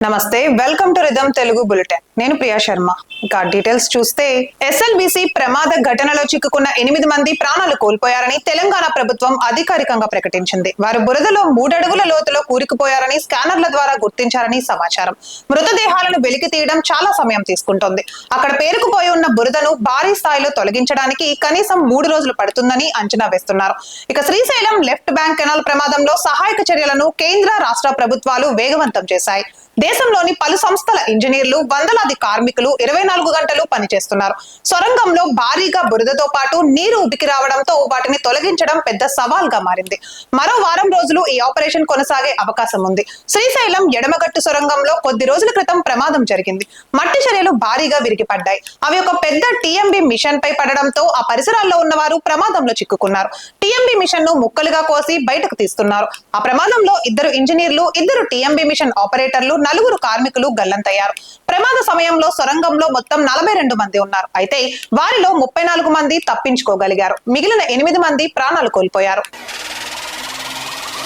నమస్తే, welcome to rhythm Telugu bulletin. నేను ప్రియా శర్మ. ఇక డీటెయిల్స్ చూస్తే ఎస్ఎల్బిసి ప్రమాద ఘటనలో చిక్కుకున్న 8 మంది ప్రాణాలు కోల్పోయారని తెలంగాణ ప్రభుత్వం అధికారికంగా ప్రకటించింది. వారు బురదలో 3 అడుగుల లోతులో కూరుకుపోయారని స్కానర్ల ద్వారా గుర్తించారని సమాచారం. మృతదేహాలను వెలికి తీయడం చాలా సమయం తీసుకుంటోంది. అక్కడ పేరుకుపోయి ఉన్న బురదను భారీ స్థాయిలో తొలగించడానికి కనీసం 3 రోజులు పడుతుందని అంచనా వేస్తున్నారు. ఇక శ్రీశైలం లెఫ్ట్ బ్యాంక్ కెనాల్ ప్రమాదంలో సహాయక చర్యలను కేంద్ర రాష్ట్ర ప్రభుత్వాలు వేగవంతం చేశాయి. దేశంలోని పలు సంస్థల ఇంజనీర్లు, వందలాది కార్మికులు 24 గంటలు పనిచేస్తున్నారు. సొరంగంలో భారీగా బురదతో పాటు నీరు ఉబికి రావడంతో వాటిని తొలగించడం పెద్ద సవాల్గా మారింది. మరో వారం రోజులు ఈ ఆపరేషన్ కొనసాగే అవకాశం ఉంది. శ్రీశైలం ఎడమగట్టు సొరంగంలో కొద్ది రోజుల క్రితం ప్రమాదం జరిగింది. మట్టి చర్యలు భారీగా విరిగిపడ్డాయి. అవి ఒక పెద్ద టీఎంబీ మిషన్ పై పడడంతో ఆ పరిసరాల్లో ఉన్నవారు ప్రమాదంలో చిక్కుకున్నారు. టీఎంబీ మిషన్ ను ముక్కలుగా కోసి బయటకు తీస్తున్నారు. ఆ ప్రమాదంలో 2 ఇంజనీర్లు, 2 టీఎంబీ మిషన్ ఆపరేటర్లు, 4 కార్మికులు గల్లంతయ్యారు. ప్రమాద సమయంలో సొరంగంలో మొత్తం 42 మంది ఉన్నారు. అయితే వారిలో 34 మంది తప్పించుకోగలిగారు. మిగిలిన 8 మంది ప్రాణాలు కోల్పోయారు.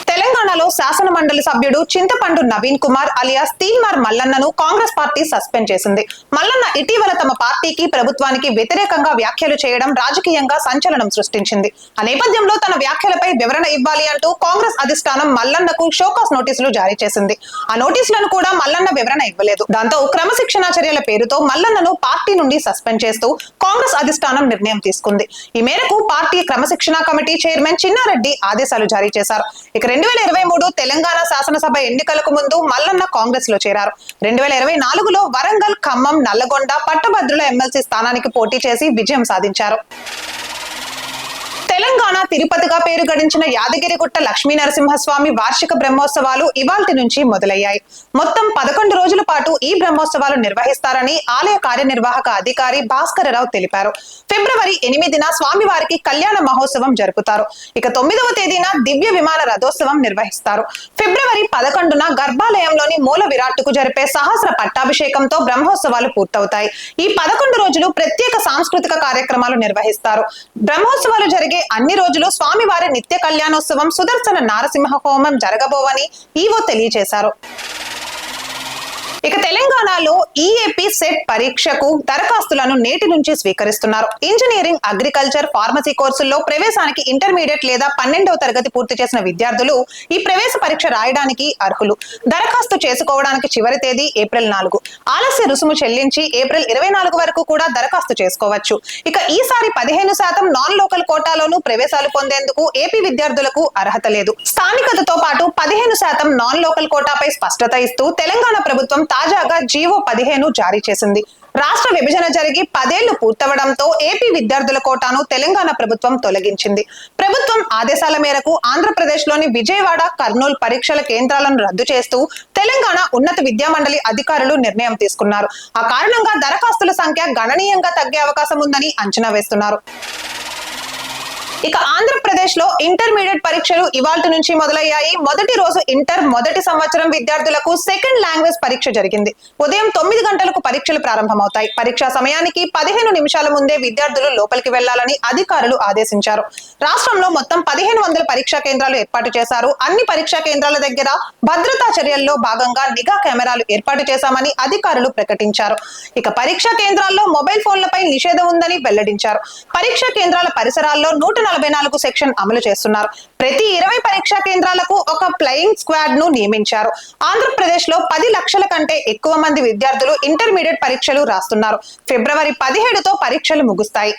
తెలంగాణలో శాసన మండలి సభ్యుడు చింతపండు నవీన్ కుమార్ అలియాస్ తీన్మార్ మల్లన్నను కాంగ్రెస్ పార్టీ సస్పెండ్ చేసింది. మల్లన్న ఇటీవల తమ పార్టీకి, ప్రభుత్వానికి వ్యతిరేకంగా వ్యాఖ్యలు చేయడం రాజకీయంగా సంచలనం సృష్టించింది. ఆ నేపథ్యంలో తన వ్యాఖ్యలపై వివరణ ఇవ్వాలి అంటూ కాంగ్రెస్ అధిష్టానం మల్లన్నకు షోకాస్ నోటీసులు జారీ చేసింది. ఆ నోటీసులను కూడా మల్లన్న వివరణ ఇవ్వలేదు. దాంతో క్రమశిక్షణా చర్యల పేరుతో మల్లన్నను పార్టీ నుండి సస్పెండ్ చేస్తూ కాంగ్రెస్ అధిష్టానం నిర్ణయం తీసుకుంది. ఈ మేరకు పార్టీ క్రమశిక్షణా కమిటీ చైర్మన్ చిన్నారెడ్డి ఆదేశాలు జారీ చేశారు. ఇక 2023 తెలంగాణ శాసనసభ ఎన్నికలకు ముందు మల్లన్న కాంగ్రెస్ లో చేరారు. 2024లో వరంగల్, ఖమ్మం, నల్లగొండ, పట్టభద్రుల ఎమ్మెల్సీ స్థానానికి పోటీ చేసి విజయం సాధించారు. తెలంగాణ తిరుపతిగా పేరు గడించిన యాదగిరిగుట్ట లక్ష్మీ నరసింహస్వామి వార్షిక బ్రహ్మోత్సవాలు ఇవాల్టి నుంచి మొదలయ్యాయి. మొత్తం 11 రోజుల పాటు ఈ బ్రహ్మోత్సవాలు నిర్వహిస్తారని ఆలయ కార్యనిర్వాహక అధికారి భాస్కరరావు తెలిపారు. ఫిబ్రవరి 8న స్వామివారికి కళ్యాణ మహోత్సవం జరుపుతారు. ఇక 9వ తేదీన దివ్య విమాన రథోత్సవం నిర్వహిస్తారు. ఫిబ్రవరి 11న గర్భాలయంలోని మూల విరాట్టుకు జరిపే సహస్ర పట్టాభిషేకంతో బ్రహ్మోత్సవాలు పూర్తవుతాయి. ఈ 11 రోజులు ప్రత్యేక సాంస్కృతిక కార్యక్రమాలు నిర్వహిస్తారు. బ్రహ్మోత్సవాలు జరిగే అన్ని రోజులు స్వామివారి నిత్య కళ్యాణోత్సవం, సుదర్శన నారసింహ హోమం జరగబోవని ఈవో తెలియజేశారు. ఇక తెలంగాణలో ఈఏపీ సెట్ పరీక్షకు దరఖాస్తులను నేటి నుంచి స్వీకరిస్తున్నారు. ఇంజనీరింగ్, అగ్రికల్చర్, ఫార్మసీ కోర్సుల్లో ప్రవేశానికి ఇంటర్మీడియట్ లేదా 12వ తరగతి పూర్తి చేసిన విద్యార్థులు ఈ ప్రవేశ పరీక్ష రాయడానికి అర్హులు. దరఖాస్తు చేసుకోవడానికి చివరి తేదీ ఏప్రిల్ 4. ఆలస్య రుసుము చెల్లించి ఏప్రిల్ 24 వరకు కూడా దరఖాస్తు చేసుకోవచ్చు. ఇక ఈసారి 15% నాన్ లోకల్ కోటాలోనూ ప్రవేశాలు పొందేందుకు ఏపీ విద్యార్థులకు అర్హత లేదు. స్థానికతతో పాటు 15% నాన్ లోకల్ కోటాపై స్పష్టత ఇస్తూ తెలంగాణ ప్రభుత్వం తాజాగా జీవో 15 జారీ చేసింది. రాష్ట్ర విభజన జరిగి 10 ఏళ్లు పూర్తవడంతో ఏపీ విద్యార్థుల కోటాను తెలంగాణ ప్రభుత్వం తొలగించింది. ప్రభుత్వం ఆదేశాల మేరకు ఆంధ్రప్రదేశ్లోని విజయవాడ, కర్నూలు పరీక్షల కేంద్రాలను రద్దు చేస్తూ తెలంగాణ ఉన్నత విద్యామండలి అధికారులు నిర్ణయం తీసుకున్నారు. ఆ కారణంగా దరఖాస్తుల సంఖ్య గణనీయంగా తగ్గే అవకాశం ఉందని అంచనా వేస్తున్నారు. ఇక ఆంధ్రప్రదేశ్ లో ఇంటర్మీడియట్ పరీక్షలు ఇవాల్టి నుంచి మొదలయ్యాయి. మొదటి రోజు ఇంటర్ మొదటి సంవత్సరం విద్యార్థులకు సెకండ్ లాంగ్వేజ్ పరీక్ష జరిగింది. ఉదయం 9 గంటలకు పరీక్షలు ప్రారంభమవుతాయి. పరీక్షా సమయానికి 15 నిమిషాల ముందే విద్యార్థులు లోపలికి వెళ్లాలని అధికారులు ఆదేశించారు. రాష్ట్రంలో మొత్తం 1500 పరీక్షా కేంద్రాలు ఏర్పాటు చేశారు. అన్ని పరీక్షా కేంద్రాల దగ్గర భద్రతా చర్యల్లో భాగంగా నిఘా కెమెరాలు ఏర్పాటు చేశామని అధికారులు ప్రకటించారు. ఇక పరీక్షా కేంద్రాల్లో మొబైల్ ఫోన్లపై నిషేధం ఉందని వెల్లడించారు. పరీక్షా కేంద్రాల పరిసరాల్లో 144 సెక్షన్ అమలు చేస్తున్నారు. ప్రతి 20 పరీక్షా కేంద్రాలకు ఒక ఫ్లయింగ్ స్క్వాడ్ ను నియమించారు. ఆంధ్రప్రదేశ్ లో 10 లక్షల కంటే ఎక్కువ మంది విద్యార్థులు ఇంటర్మీడియట్ పరీక్షలు రాస్తున్నారు. ఫిబ్రవరి 17తో పరీక్షలు ముగుస్తాయి.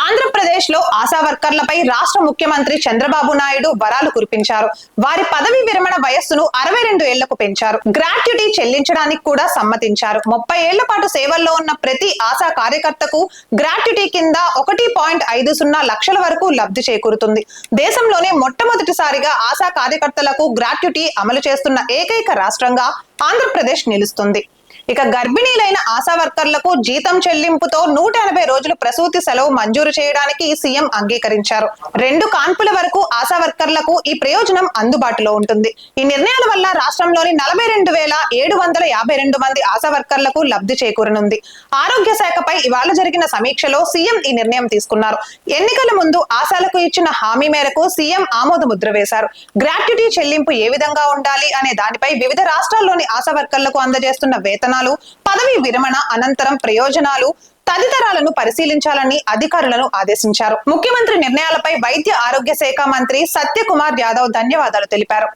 ఆంధ్రప్రదేశ్ లో ఆశా వర్కర్లపై రాష్ట్ర ముఖ్యమంత్రి చంద్రబాబు నాయుడు వరాలు కురిపించారు. వారి పదవి విరమణ వయస్సును 62 ఏళ్లకు పెంచారు. గ్రాట్యుటీ చెల్లించడానికి కూడా సమ్మతించారు. 30 ఏళ్ల పాటు సేవల్లో ఉన్న ప్రతి ఆశా కార్యకర్తకు గ్రాట్యుటీ కింద 1.50 లక్షల వరకు లబ్ధి చేకూరుతుంది. దేశంలోనే మొట్టమొదటిసారిగా ఆశా కార్యకర్తలకు గ్రాట్యుటీ అమలు చేస్తున్న ఏకైక రాష్ట్రంగా ఆంధ్రప్రదేశ్ నిలుస్తుంది. ఇక గర్భిణీలైన ఆశా వర్కర్లకు జీతం చెల్లింపుతో 180 రోజులు ప్రసూతి సెలవు మంజూరు చేయడానికి సీఎం అంగీకరించారు. 2 కాన్పుల వరకు ఆశా వర్కర్లకు ఈ ప్రయోజనం అందుబాటులో ఉంటుంది. ఈ నిర్ణయాల వల్ల రాష్ట్రంలోని 42,752 మంది ఆశా వర్కర్లకు లబ్ధి చేకూరనుంది. ఆరోగ్య శాఖపై ఇవాళ జరిగిన సమీక్షలో సీఎం ఈ నిర్ణయం తీసుకున్నారు. ఎన్నికల ముందు ఆశాలకు ఇచ్చిన హామీ మేరకు సీఎం ఆమోద ముద్ర వేశారు. గ్రాట్యుటీ చెల్లింపు ఏ విధంగా ఉండాలి అనే దానిపై వివిధ రాష్ట్రాల్లోని ఆశా వర్కర్లకు అందజేస్తున్న వేతనాలు, పదవీ విరమణ అనంతరం ప్రయోజనాలు తదితరాలను పరిశీలించాలని అధికారులను ఆదేశించారు. ముఖ్యమంత్రి నిర్ణయాలపై వైద్య ఆరోగ్య శాఖ మంత్రి సత్యకుమార్ యాదవ్ ధన్యవాదాలు తెలిపారు.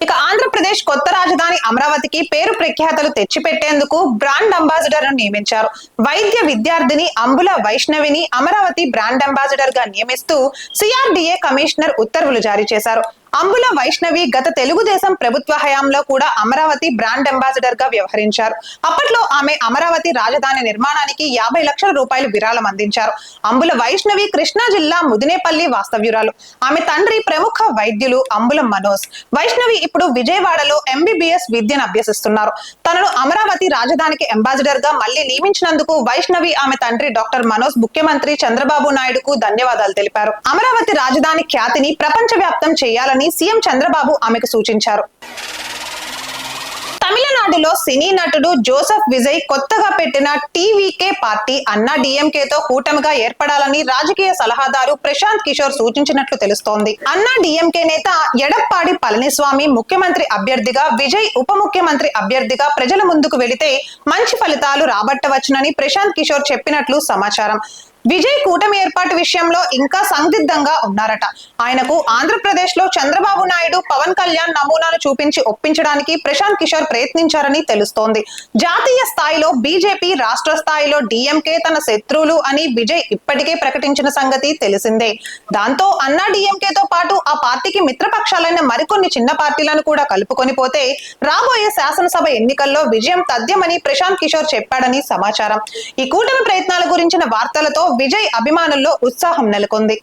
ఇక ఆంధ్రప్రదేశ్ కొత్త రాజధాని అమరావతికి పేరు ప్రఖ్యాతలు తెచ్చిపెట్టేందుకు బ్రాండ్ అంబాసిడర్ ను నియమించారు. వైద్య విద్యార్థిని అంబుల వైష్ణవిని అమరావతి బ్రాండ్ అంబాసిడర్ గా నియమిస్తూ సిఆర్డీఏ కమిషనర్ ఉత్తర్వులు జారీ చేశారు. అంబుల వైష్ణవి గత తెలుగుదేశం ప్రభుత్వ హయాంలో కూడా అమరావతి బ్రాండ్ అంబాసిడర్ గా వ్యవహరించారు. అప్పట్లో ఆమె అమరావతి రాజధాని నిర్మాణానికి 50 లక్షల రూపాయలు విరాళం అందించారు. అంబుల వైష్ణవి కృష్ణా జిల్లా ముదినేపల్లి వాస్తవ్యురాలు. ఆమె తండ్రి ప్రముఖ వైద్యులు అంబుల మనోజ్. వైష్ణవి ఇప్పుడు విజయవాడలో MBBS విద్యను అభ్యసిస్తున్నారు. తనను అమరావతి రాజధానికి అంబాసిడర్ గా మళ్లీ నియమించినందుకు వైష్ణవి ఆమె తండ్రి డాక్టర్ మనోజ్ ముఖ్యమంత్రి చంద్రబాబు నాయుడుకు ధన్యవాదాలు తెలిపారు. అమరావతి రాజధాని ఖ్యాతిని ప్రపంచవ్యాప్తం చేయాలని సీఎం చంద్రబాబు ఆమెకు సూచించారు. తమిళనాడులో సినీ నటుడు జోసెఫ్ విజయ్ కొత్తగా పెట్టిన టీవీకే పార్టీ అన్నా డీఎంకేతో కూటమిగా ఏర్పడాలని రాజకీయ సలహాదారు ప్రశాంత్ కిషోర్ సూచించినట్లు తెలుస్తోంది. అన్నా డీఎంకే నేత ఎడప్పాడి పళనిస్వామి ముఖ్యమంత్రి అభ్యర్థిగా, విజయ్ ఉప ముఖ్యమంత్రి అభ్యర్థిగా ప్రజల ముందుకు వెళితే మంచి ఫలితాలు రాబట్టవచ్చునని ప్రశాంత్ కిషోర్ చెప్పినట్లు సమాచారం. విజయ్ కూటమి ఏర్పాటు విషయంలో ఇంకా సందిగ్ధంగా ఉన్నారట. ఆయనకు ఆంధ్రప్రదేశ్ లో చంద్రబాబు నాయుడు, పవన్ కళ్యాణ్ నమూనాను చూపించి ఒప్పించడానికి ప్రశాంత్ కిషోర్ ప్రయత్నించారని తెలుస్తోంది. జాతీయ స్థాయిలో బీజేపీ, రాష్ట్ర స్థాయిలో డీఎంకే తన శత్రువులు అని విజయ్ ఇప్పటికే ప్రకటించిన సంగతి తెలిసిందే. దాంతో అన్నా డీఎంకేతో పాటు ఆ పార్టీకి మిత్రపక్షాలైన మరికొన్ని చిన్న పార్టీలను కూడా కలుపుకొని పోతే రాబోయే శాసనసభ ఎన్నికల్లో విజయం తథ్యమని ప్రశాంత్ కిషోర్ చెప్పాడని సమాచారం. ఈ కూటమి ప్రయత్నాల గురించిన వార్తలతో విజయ్ అభిమానుల్లో ఉత్సాహం నెలకొంది.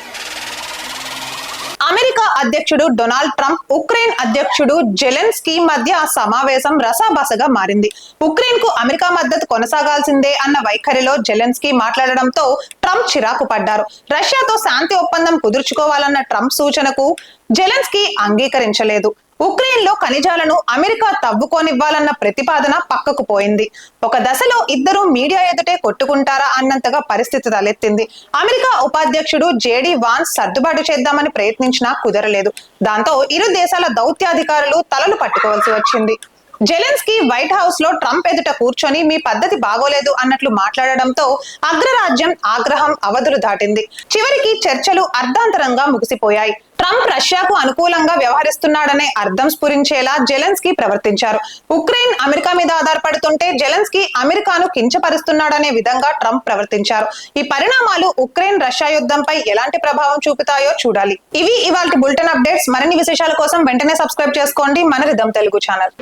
అమెరికా అధ్యక్షుడు డొనాల్డ్ ట్రంప్, ఉక్రెయిన్ అధ్యక్షుడు జెలెన్స్కీ మధ్య సమావేశం రసాబసగా మారింది. ఉక్రెయిన్ కు అమెరికా మద్దతు కొనసాగాల్సిందే అన్న వైఖరిలో జెలెన్స్కీ మాట్లాడడంతో ట్రంప్ చిరాకు పడ్డారు. రష్యాతో శాంతి ఒప్పందం కుదుర్చుకోవాలన్న ట్రంప్ సూచనకు జెలెన్స్కీ అంగీకరించలేదు. ఉక్రెయిన్ లో ఖనిజాలను అమెరికా తవ్వుకోనివ్వాలన్న ప్రతిపాదన పక్కకు పోయింది. ఒక దశలో ఇద్దరు మీడియా ఎదుటే కొట్టుకుంటారా అన్నంతగా పరిస్థితి తలెత్తింది. అమెరికా ఉపాధ్యక్షుడు జేడీ వాన్స్ సర్దుబాటు చేద్దామని ప్రయత్నించినా కుదరలేదు. దాంతో ఇరు దేశాల దౌత్యాధికారులు తలలు పట్టుకోవాల్సి వచ్చింది. జెలెన్స్కీ వైట్ హౌస్ లో ట్రంప్ ఎదుట కూర్చొని మీ పద్ధతి బాగోలేదు అన్నట్లు మాట్లాడడంతో అగ్రరాజ్యం ఆగ్రహం అవధులు దాటింది. చివరికి చర్చలు అర్ధాంతరంగా ముగిసిపోయాయి. ట్రంప్ రష్యాకు అనుకూలంగా వ్యవహరిస్తున్నాడనే అర్థం స్ఫురించేలా జెలెన్స్కీ ప్రవర్తించారు. ఉక్రెయిన్ అమెరికా మీద ఆధారపడుతుంటే జెలెన్స్కీ అమెరికాను కించపరుస్తున్నాడనే విధంగా ట్రంప్ ప్రవర్తించారు. ఈ పరిణామాలు ఉక్రెయిన్ రష్యా యుద్ధంపై ఎలాంటి ప్రభావం చూపుతాయో చూడాలి. ఇవి ఇవాల్టి బులెటిన్ అప్డేట్స్. మరిన్ని విశేషాల కోసం వెంటనే సబ్స్క్రైబ్ చేసుకోండి మన రిధమ్ తెలుగు ఛానల్.